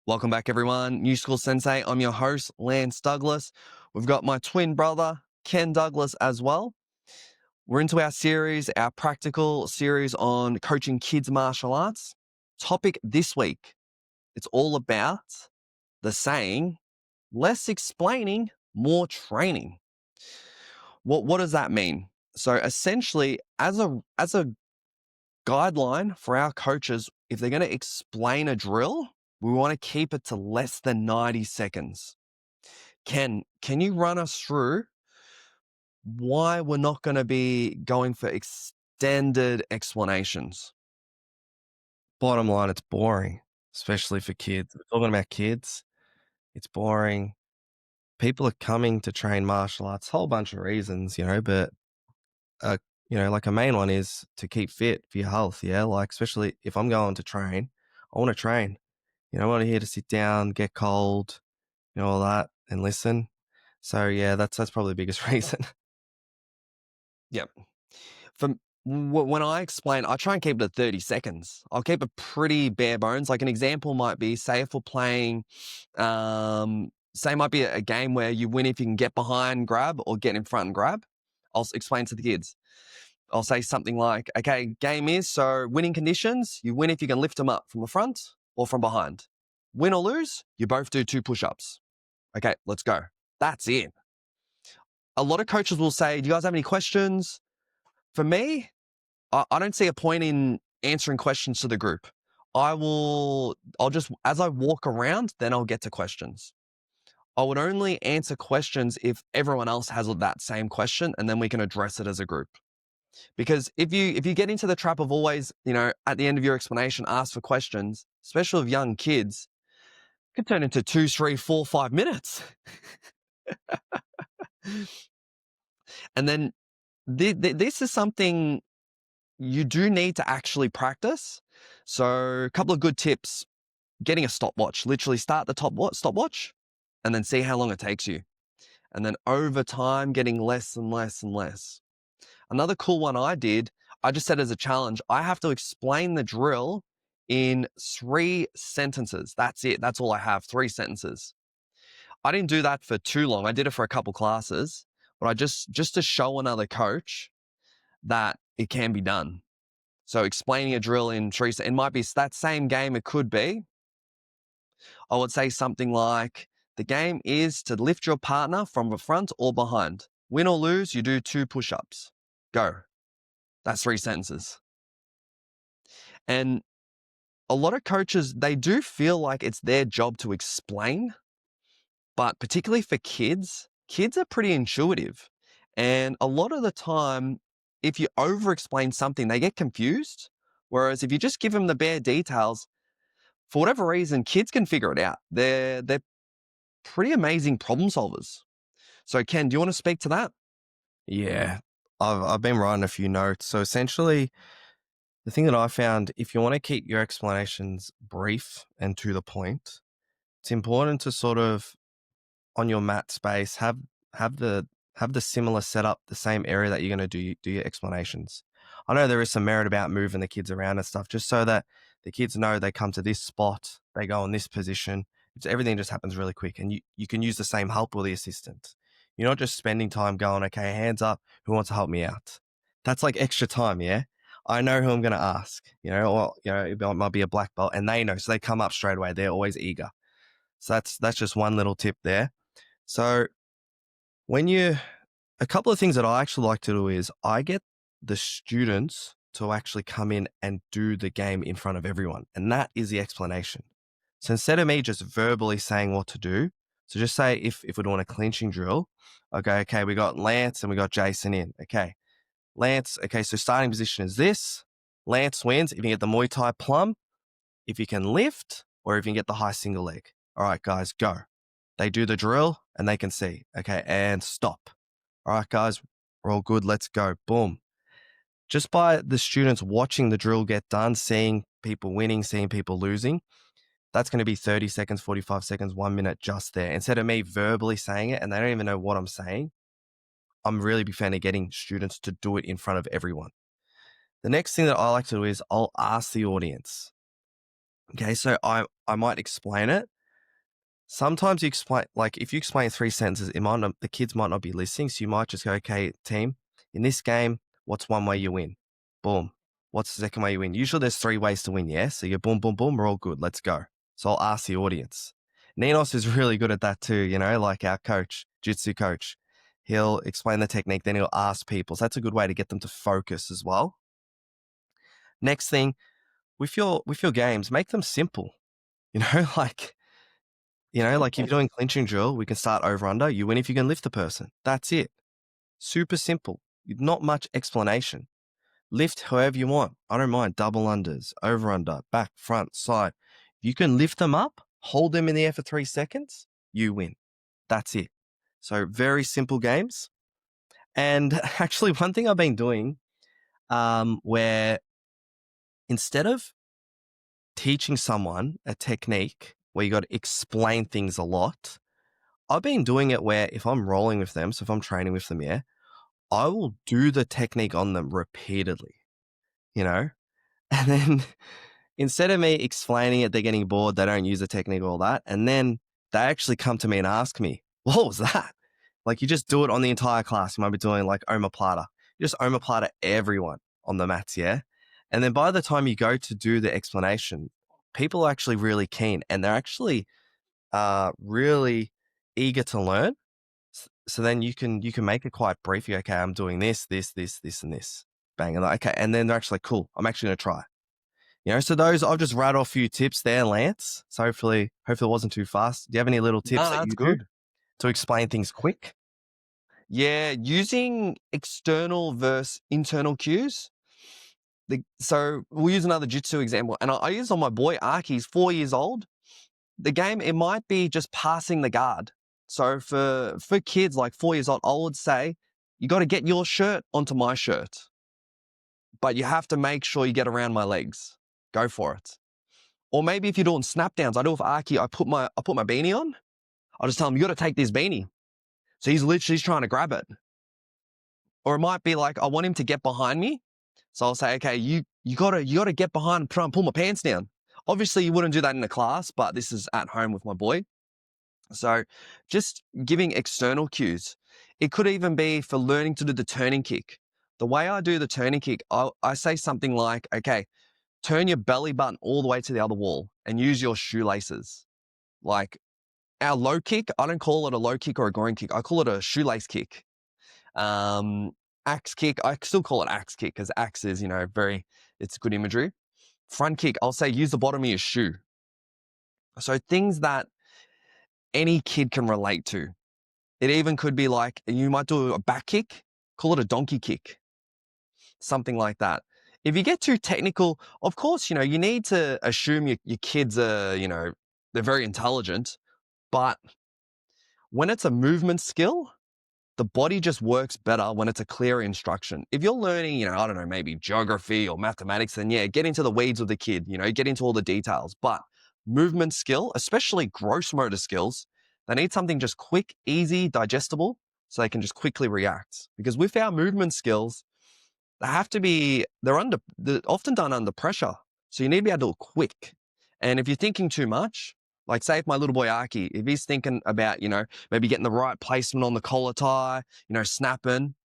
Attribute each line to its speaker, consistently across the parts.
Speaker 1: Welcome back, everyone. New School Sensei. I'm your host, Lance Douglas. We've got my twin brother, Ken Douglas, as well. We're into our series, our practical series on coaching kids martial arts. Topic this week, it's all about the saying, less explaining, more training. What does that mean? So essentially, as a guideline for our coaches, if they're going to explain a drill, we want to keep it to less than 90 seconds. Can you run us through why we're not going to be going for extended explanations?
Speaker 2: Bottom line, it's boring, especially for kids. We're talking about kids. It's boring. People are coming to train martial arts, whole bunch of reasons, but uh, like a main one is to keep fit for your health. Yeah, like especially if I'm going to train, I want to train. I'm not here to sit down, get cold, all that, and listen. So yeah, that's probably the biggest reason.
Speaker 1: Yep. When I explain, I try and keep it at 30 seconds. I'll keep it pretty bare bones. Like an example might be, say if we're playing, say it might be a game where you win if you can get behind, grab, or get in front and grab. I'll explain to the kids. I'll say something like, okay, game is, so winning conditions, you win if you can lift them up from the front or from behind. Win or lose, you both do 2 push-ups. Okay, let's go. That's it. A lot of coaches will say, do you guys have any questions? For me, I don't see a point in answering questions to the group. I'll just, as I walk around, then I'll get to questions. I would only answer questions if everyone else has that same question, and then we can address it as a group. Because if you get into the trap of always, at the end of your explanation, ask for questions, especially with young kids, it could turn into 2, 3, 4, 5 minutes. And then this is something you do need to actually practice. So a couple of good tips: getting a stopwatch, literally start the stopwatch and then see how long it takes you. And then over time, getting less and less and less. Another cool one I did, I just set as a challenge, I have to explain the drill in 3 sentences. That's it. That's all I have, 3 sentences. I didn't do that for too long. I did it for a couple classes, but I just to show another coach that it can be done. So explaining a drill in 3, it might be that same game, it could be. I would say something like, the game is to lift your partner from the front or behind. Win or lose, you do 2 push-ups. Go. That's 3 sentences. And a lot of coaches, they do feel like it's their job to explain, but particularly for kids, kids are pretty intuitive. And a lot of the time, if you over-explain something, they get confused. Whereas if you just give them the bare details, for whatever reason, kids can figure it out. They're pretty amazing problem solvers. So Ken, do you want to speak to that?
Speaker 2: Yeah, I've been writing a few notes. So essentially, the thing that I found, if you want to keep your explanations brief and to the point, it's important to sort of on your mat space have the have the similar setup, the same area that you're going to do your explanations. I know there is some merit about moving the kids around and stuff, just so that the kids know they come to this spot, they go in this position. Everything just happens really quick, and you can use the same help or the assistant. You're not just spending time going, okay, hands up, who wants to help me out? That's like extra time, yeah. I know who I'm going to ask, or it might be a black belt, and they know, so they come up straight away. They're always eager. So that's just one little tip there. So a couple of things that I actually like to do is I get the students to actually come in and do the game in front of everyone. And that is the explanation. So instead of me just verbally saying what to do, so just say if we're doing a clinching drill, okay, we got Lance and we got Jason in. Okay, Lance, okay, so starting position is this. Lance wins if you get the Muay Thai plum, if you can lift, or if you can get the high single leg. All right, guys, go. They do the drill and they can see. Okay, and stop. All right, guys, we're all good. Let's go. Boom. Just by the students watching the drill get done, seeing people winning, seeing people losing, that's going to be 30 seconds, 45 seconds, 1 minute just there. Instead of me verbally saying it and they don't even know what I'm saying, I'm really big fan of getting students to do it in front of everyone. The next thing that I like to do is I'll ask the audience. Okay, so I'm I might explain it. Sometimes you explain, like if you explain 3 sentences, the kids might not be listening. So you might just go, okay, team, in this game, what's one way you win? Boom. What's the second way you win? Usually there's 3 ways to win, yeah? So you boom, boom, boom, we're all good. Let's go. So I'll ask the audience. Ninos is really good at that too, like our coach, Jitsu coach. He'll explain the technique, then he'll ask people. So that's a good way to get them to focus as well. Next thing, with your games, make them simple. Like like if you're doing clinching drill, we can start over under. You win if you can lift the person. That's it. Super simple. Not much explanation. Lift however you want. I don't mind. Double unders, over under, back, front, side. You can lift them up, hold them in the air for 3 seconds, you win. That's it. So very simple games. And actually, one thing I've been doing, where instead of teaching someone a technique where you got to explain things a lot, I've been doing it where if I'm rolling with them, so if I'm training with them, yeah, I will do the technique on them repeatedly, and then instead of me explaining it, they're getting bored, they don't use the technique, all that, and then they actually come to me and ask me, what was that? Like you just do it on the entire class. You might be doing like omoplata. You just omoplata everyone on the mats, yeah? And then by the time you go to do the explanation, people are actually really keen and they're actually really eager to learn. So then you can make it quite brief. You okay, I'm doing this, this, this, this, and this. Bang. And okay, and then they're actually like, cool. I'm actually gonna try. So those I've just rattled off a few tips there, Lance. So hopefully it wasn't too fast. Do you have any little tips
Speaker 1: No,
Speaker 2: that
Speaker 1: that's
Speaker 2: you do
Speaker 1: good.
Speaker 2: to explain things quick?
Speaker 1: Yeah, using external versus internal cues. So we'll use another jitsu example, and I use on my boy Aki. He's 4 years old. The game, it might be just passing the guard. So for kids like 4 years old, I would say you got to get your shirt onto my shirt, but you have to make sure you get around my legs. Go for it. Or maybe if you're doing snap downs, I do with Aki. I put my beanie on. I'll just tell him you got to take this beanie. So he's trying to grab it. Or it might be like I want him to get behind me. So I'll say, okay, you gotta get behind and try and pull my pants down. Obviously, you wouldn't do that in a class, but this is at home with my boy. So just giving external cues. It could even be for learning to do the turning kick. The way I do the turning kick, I say something like, okay, turn your belly button all the way to the other wall and use your shoelaces. Like our low kick, I don't call it a low kick or a groin kick. I call it a shoelace kick. Axe kick, I still call it axe kick because axe is, it's good imagery. Front kick, I'll say use the bottom of your shoe. So things that any kid can relate to. It even could be like, you might do a back kick, call it a donkey kick, something like that. If you get too technical, of course, you need to assume your kids are, they're very intelligent, but when it's a movement skill, the body just works better when it's a clear instruction. If you're learning, I don't know, maybe geography or mathematics, then yeah, get into the weeds with the kid, get into all the details. But movement skill, especially gross motor skills, they need something just quick, easy, digestible, so they can just quickly react. Because with our movement skills, they're often done under pressure. So you need to be able to do it quick. And if you're thinking too much, like say if my little boy Aki, if he's thinking about, maybe getting the right placement on the collar tie, snapping,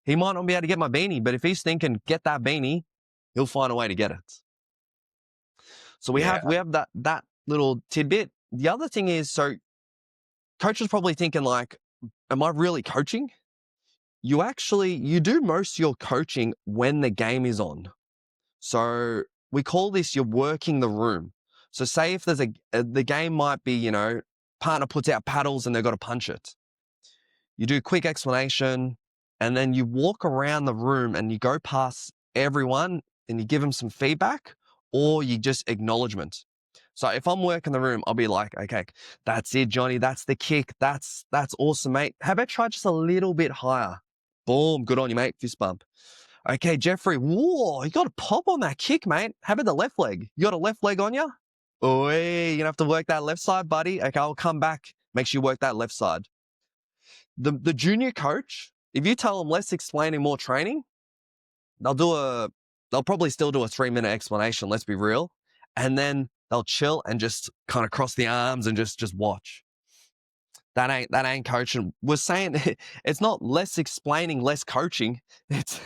Speaker 1: he might not be able to get my beanie, but if he's thinking, get that beanie, he'll find a way to get it. So we
Speaker 2: Yeah.
Speaker 1: have that little tidbit. The other thing is, so coach is probably thinking like, am I really coaching? You do most of your coaching when the game is on. So we call this you're working the room. So say if there's the game might be, partner puts out paddles and they've got to punch it. You do a quick explanation and then you walk around the room and you go past everyone and you give them some feedback or you just acknowledgement. So if I'm working the room, I'll be like, okay, that's it, Johnny. That's the kick. That's awesome, mate. How about try just a little bit higher? Boom. Good on you, mate. Fist bump. Okay, Jeffrey. Whoa, you got to pop on that kick, mate. How about the left leg? You got a left leg on you? Oh, you're going to have to work that left side, buddy. Okay, I'll come back. Make sure you work that left side. The junior coach, if you tell them less explaining, more training, they'll probably still do a 3-minute explanation, let's be real. And then they'll chill and just kind of cross the arms and just watch. That ain't coaching. We're saying it's not less explaining, less coaching. It's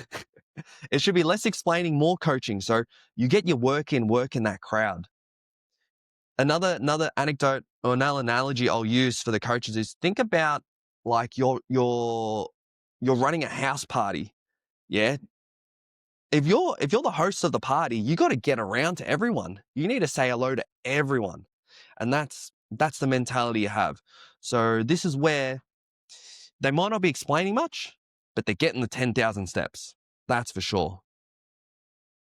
Speaker 1: it should be less explaining, more coaching. So you get your work in that crowd. Another anecdote or another analogy I'll use for the coaches is think about like you're running a house party. Yeah. If you're the host of the party, you got to get around to everyone. You need to say hello to everyone. And that's the mentality you have. So this is where they might not be explaining much, but they're getting the 10,000 steps. That's for sure.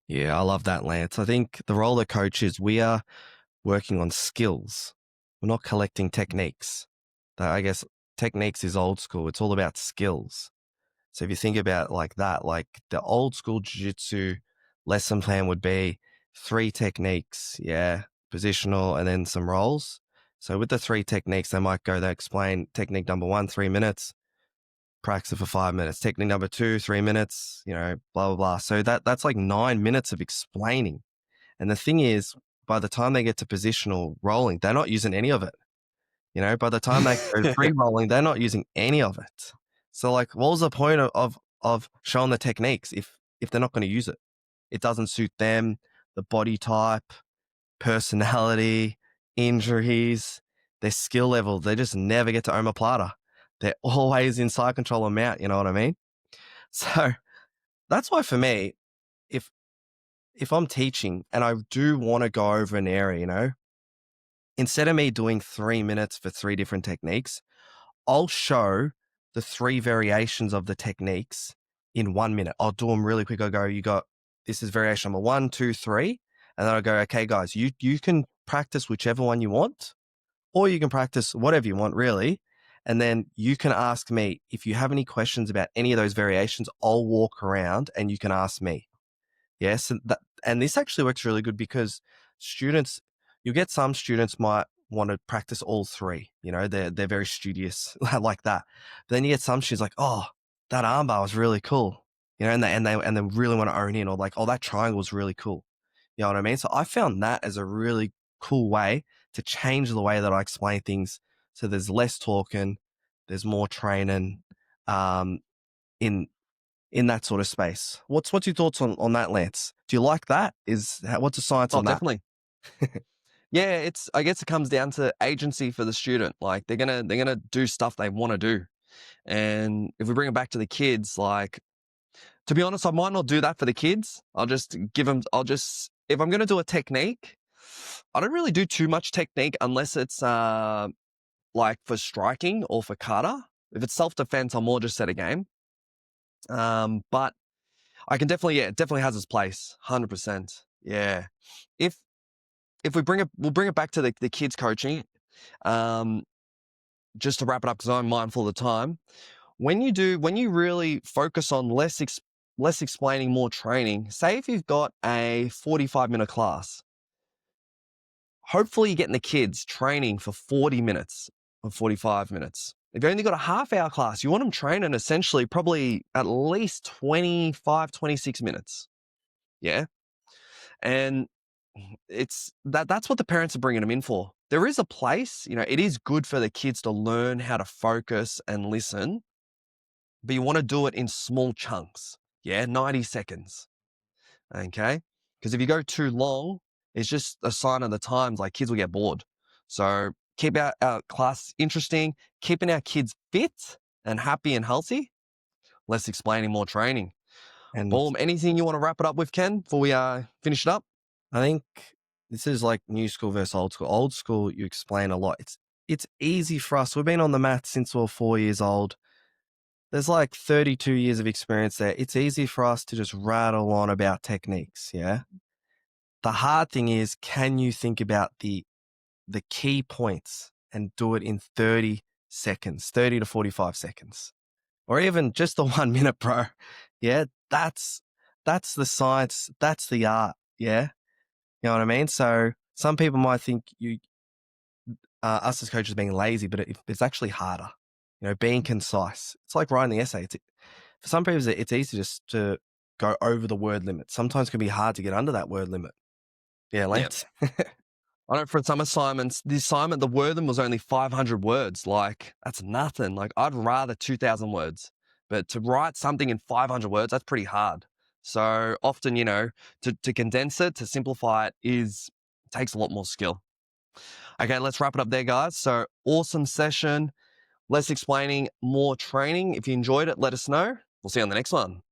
Speaker 2: Yeah, I love that, Lance. I think the role of coach is we are working on skills. We're not collecting techniques. I guess techniques is old school. It's all about skills. So if you think about it like that, like the old school jiu-jitsu lesson plan would be 3 techniques, yeah, positional and then some rolls. So with the 3 techniques, they explain technique number 1, 3 minutes, practice it for 5 minutes. Technique number 2, 3 minutes, blah, blah, blah. So that's like 9 minutes of explaining. And the thing is, by the time they get to positional rolling, they're not using any of it. By the time they go free rolling, they're not using any of it. So like, what was the point of showing the techniques if they're not going to use it? It doesn't suit them, the body type, personality, injuries, their skill level. They just never get to omoplata. They're always in side control or mount. You know what I mean? So that's why for me, if I'm teaching and I do want to go over an area, instead of me doing 3 minutes for 3 different techniques, I'll show the 3 variations of the techniques in 1 minute. I'll do them really quick. I go, this is variation number 1, 2, 3. And then I go, okay, guys, you can practice whichever one you want, or you can practice whatever you want, really. And then you can ask me if you have any questions about any of those variations. I'll walk around and you can ask me. Yes, and this actually works really good because you get some students might want to practice all 3. They're very studious like that. But then you get some students like, oh, that armbar was really cool. And they really want to own in, or like, oh, that triangle was really cool. You know what I mean? So I found that as a really cool way to change the way that I explain things. So there's less talking, there's more training, in that sort of space. What's your thoughts on that, Lance? Do you like that? What's the science
Speaker 1: Oh,
Speaker 2: on that?
Speaker 1: definitely. Yeah, I guess it comes down to agency for the student. Like they're gonna do stuff they want to do. And if we bring it back to the kids, like to be honest, I might not do that for the kids. If I'm gonna do a technique, I don't really do too much technique unless it's like for striking or for kata. If it's self-defense, I'll more just set a game. But I can definitely, yeah, it definitely has its place. 100%. Yeah. If we'll bring it back to the kids coaching. Um, just to wrap it up, because I'm mindful of the time. When you really focus on less explaining, more training. Say if you've got a 45-minute class, hopefully you're getting the kids training for 40 minutes or 45 minutes. If you've only got a half-hour class, you want them training essentially probably at least 25, 26 minutes. Yeah. And that's what the parents are bringing them in for. There is a place, it is good for the kids to learn how to focus and listen, but you want to do it in small chunks. Yeah, 90 seconds. Okay? Because if you go too long, it's just a sign of the times, like kids will get bored. So keep our class interesting, keeping our kids fit and happy and healthy, less explaining, more training.
Speaker 2: And
Speaker 1: Boom. Anything you want to wrap it up with, Ken, before we finish it up?
Speaker 2: I think this is like new school versus old school. Old school, you explain a lot. It's easy for us. We've been on the mat since we were 4 years old. There's like 32 years of experience there. It's easy for us to just rattle on about techniques. Yeah. The hard thing is, can you think about the key points and do it in 30 seconds, 30 to 45 seconds, or even just the 1 minute, bro? Yeah. That's the science. That's the art. Yeah. You know what I mean? So some people might think us as coaches being lazy, but it's actually harder. Being concise. It's like writing the essay. For some people, it's easy just to go over the word limit. Sometimes it can be hard to get under that word limit. Yeah,
Speaker 1: Yeah.
Speaker 2: Lance.
Speaker 1: I know for some assignments, the assignment, the word was only 500 words. Like, that's nothing. Like, I'd rather 2,000 words. But to write something in 500 words, that's pretty hard. So often, to condense it, to simplify it takes a lot more skill. Okay, let's wrap it up there, guys. So awesome session. Less explaining, more training. If you enjoyed it, let us know. We'll see you on the next one.